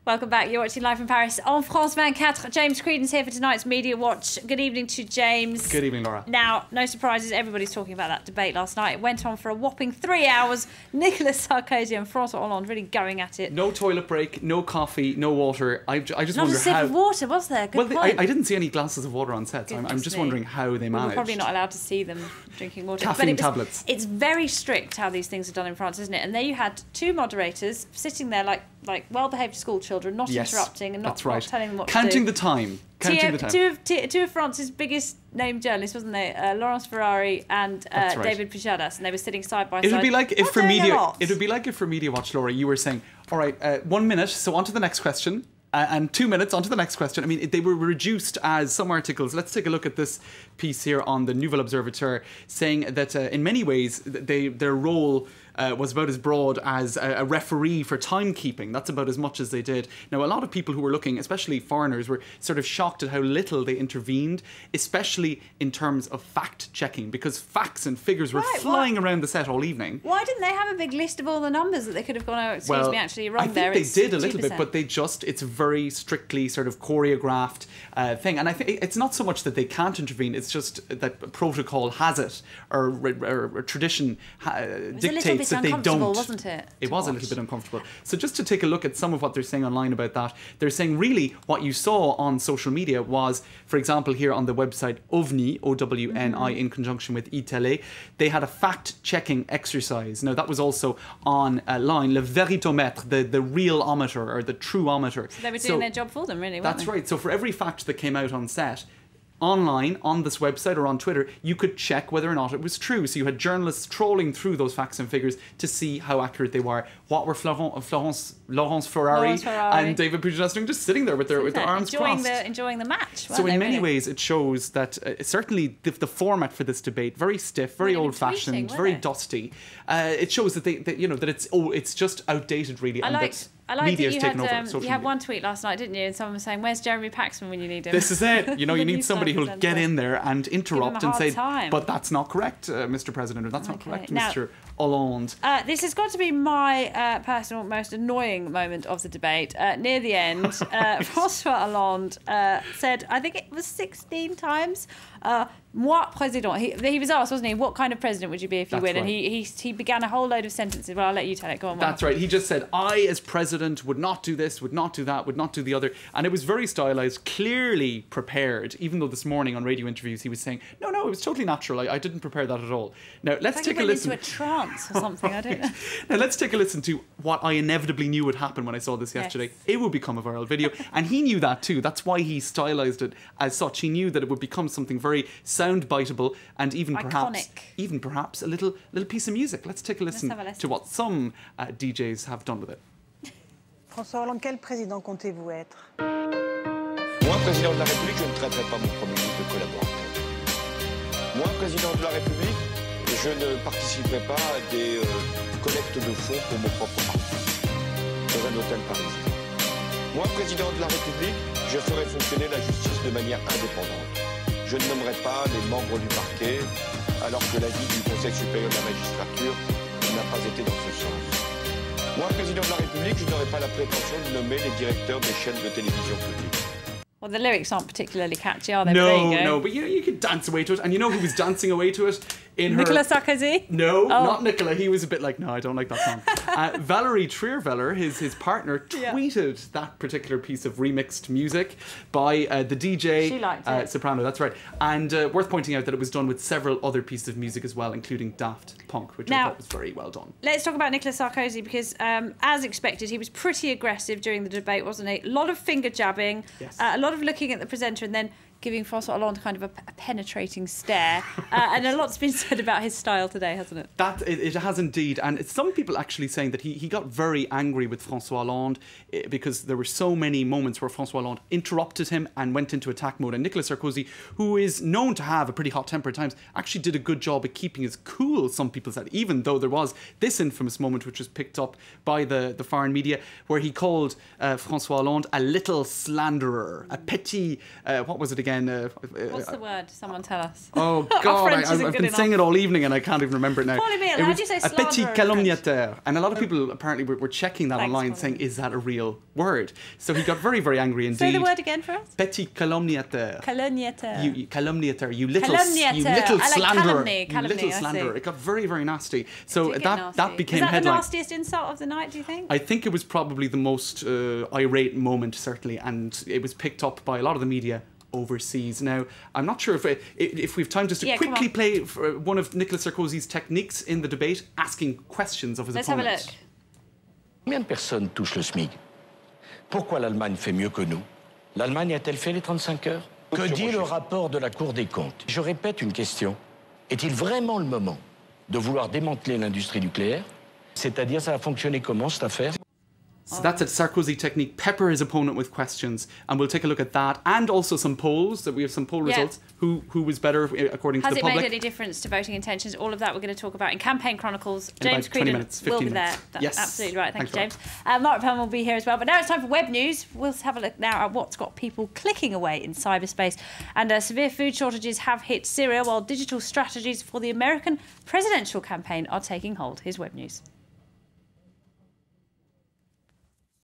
Welcome back. You're watching Live from Paris on France 24. James Creedon's here for tonight's Media Watch. Good evening to James. Good evening, Laura. Now, no surprises, everybody's talking about that debate last night. It went on for a whopping 3 hours. Nicolas Sarkozy and François Hollande really going at it. No toilet break, no coffee, no water. I just Not wonder a sip how... of water, was there? Good well, point. I didn't see any glasses of water on set, so I'm just Goodness me. wondering how they managed. We're probably not allowed to see them drinking water. Caffeine but tablets. It's very strict how these things are done in France, isn't it? And there you had two moderators sitting there like well-behaved school children, not interrupting and not telling them what Counting to do. the time. Counting the time. Two of France's biggest named journalists, wasn't they? Laurence Ferrari and David Pujadas, and they were sitting side by side. It would be like if for Media Watch, Laura, you were saying, all right, 1 minute, so on to the next question. And 2 minutes on to the next question. I mean, they were reduced as some articles. Let's take a look at this piece here on the Nouvel Observateur, saying that in many ways their role was about as broad as a referee for timekeeping. That's about as much as they did. Now, a lot of people who were looking, especially foreigners, were sort of shocked at how little they intervened, especially in terms of fact-checking, because facts and figures were flying around the set all evening. Why didn't they have a big list of all the numbers that they could have gone, oh, excuse me, actually, you're wrong there. I think they did a little bit, but it's a very strictly sort of choreographed thing. And I think it's not so much that they can't intervene, it's just that protocol has it, or tradition dictates that they don't. Wasn't it? It was a little bit uncomfortable. So just to take a look at some of what they're saying online about that, they're saying really what you saw on social media was, for example, here on the website OVNI, O-W-N-I, in conjunction with iTélé, they had a fact-checking exercise. Now that was also on line, le véritomètre, the real-ometer, or the true-ometer. So they were doing their job for them, really, weren't they? That's right. So for every fact that came out on set, online, on this website or on Twitter, you could check whether or not it was true. So you had journalists trawling through those facts and figures to see how accurate they were. What were Laurence Ferrari and David Pujadas doing, just sitting there with their arms crossed? Enjoying the match. So in many ways it shows that certainly the format for this debate, very stiff, very old-fashioned, very dusty. It shows that that it's just outdated, really. I like that you had one tweet last night, didn't you? And someone was saying, "Where's Jeremy Paxman when you need him?" This is it. You need somebody who'll get in there and interrupt and say, "But that's not correct, Mr. President," or "That's not correct, Mr. Hollande." This has got to be my personal most annoying moment of the debate. Near the end, François Hollande said, I think it was 16 times, moi président. He was asked, wasn't he, what kind of president would you be if you win? Right. And he began a whole load of sentences. Well, I'll let you tell it. Go on. That's right. He just said, I, as president, would not do this, would not do that, would not do the other. And it was very stylized, clearly prepared, even though this morning on radio interviews he was saying, no, it was totally natural. I didn't prepare that at all. Now, let's take a listen. Into a trance or something, I don't know. Now, let's take a listen to what I inevitably knew would happen when I saw this yesterday. Yes. It would become a viral video. And he knew that too. That's why he stylized it as such. He knew that it would become something very sound-biteable and even perhaps a little piece of music. Let's take a listen to what some DJs have done with it. François Hollande, quel président comptez-vous être? Moi, président de la République, je ne traiterai pas mon Premier ministre de collaborateur. Moi, président de la République, je ne participerai pas à des collectes de fonds pour mon propre parti dans un hôtel parisien. Moi, président de la République, je ferai fonctionner la justice de manière indépendante. Je ne nommerai pas les membres du parquet, alors que l'avis du Conseil supérieur de la magistrature n'a pas été dans ce sens. Moi, président de la République, je n'aurai pas la prétention de nommer les directeurs des chaînes de télévision publiques. Well, the lyrics aren't particularly catchy, are they? No, but you could dance away to it. And you know who was dancing away to it? Nicolas Sarkozy? No, not Nicolas. He was a bit like, no, I don't like that song. Valérie Trierweiler, his partner, tweeted that particular piece of remixed music by the DJ. She liked it. Soprano, that's right. And worth pointing out that it was done with several other pieces of music as well, including Daft Punk, which I thought was very well done. Let's talk about Nicolas Sarkozy because, as expected, he was pretty aggressive during the debate, wasn't he? A lot of finger jabbing, a lot of looking at the presenter and then giving François Hollande kind of a penetrating stare. And a lot's been said about his style today, hasn't it? It has indeed. And some people actually saying that he got very angry with François Hollande because there were so many moments where François Hollande interrupted him and went into attack mode. And Nicolas Sarkozy, who is known to have a pretty hot temper at times, actually did a good job at keeping his cool, some people said, even though there was this infamous moment which was picked up by the foreign media where he called François Hollande a little slanderer, a petit, what was it again? again. What's the word? Someone tell us. Oh God, I've been saying it all evening and I can't even remember it now. How do you say a petit calomniateur, and a lot of Oh. people apparently were checking that online, saying, "Is that a real word?" So he got very, very angry indeed. Say the word again for us. Petit calomniateur. Calomniateur. You calumniator, you little slanderer, you little slanderer. It got very, very nasty. So that became headline. Is that the nastiest insult of the night, do you think? I think it was probably the most irate moment, certainly, and it was picked up by a lot of the media overseas. Now, I'm not sure if we've time just to quickly play one of Nicolas Sarkozy's techniques in the debate, asking questions of his opponent. Let's have a look. Combien de personnes touchent le SMIC? Pourquoi l'Allemagne fait mieux que nous? L'Allemagne a-t-elle fait les 35 heures? Que dit le rapport de la Cour des comptes? Je répète une question. Est-il vraiment le moment de vouloir démanteler l'industrie nucléaire? C'est-à-dire, ça va fonctionner comment, cette affaire? So that's a Sarkozy technique. Pepper his opponent with questions, and we'll take a look at that, and also some polls. That we have some poll results. Who was better according to the public? Has it made any difference to voting intentions? All of that we're going to talk about in Campaign Chronicles. James Creedon will be there. That's yes, absolutely right. Thank you, James. Mark Pelham will be here as well. But now it's time for web news. We'll have a look now at what's got people clicking away in cyberspace. And severe food shortages have hit Syria, while digital strategies for the American presidential campaign are taking hold. Here's web news.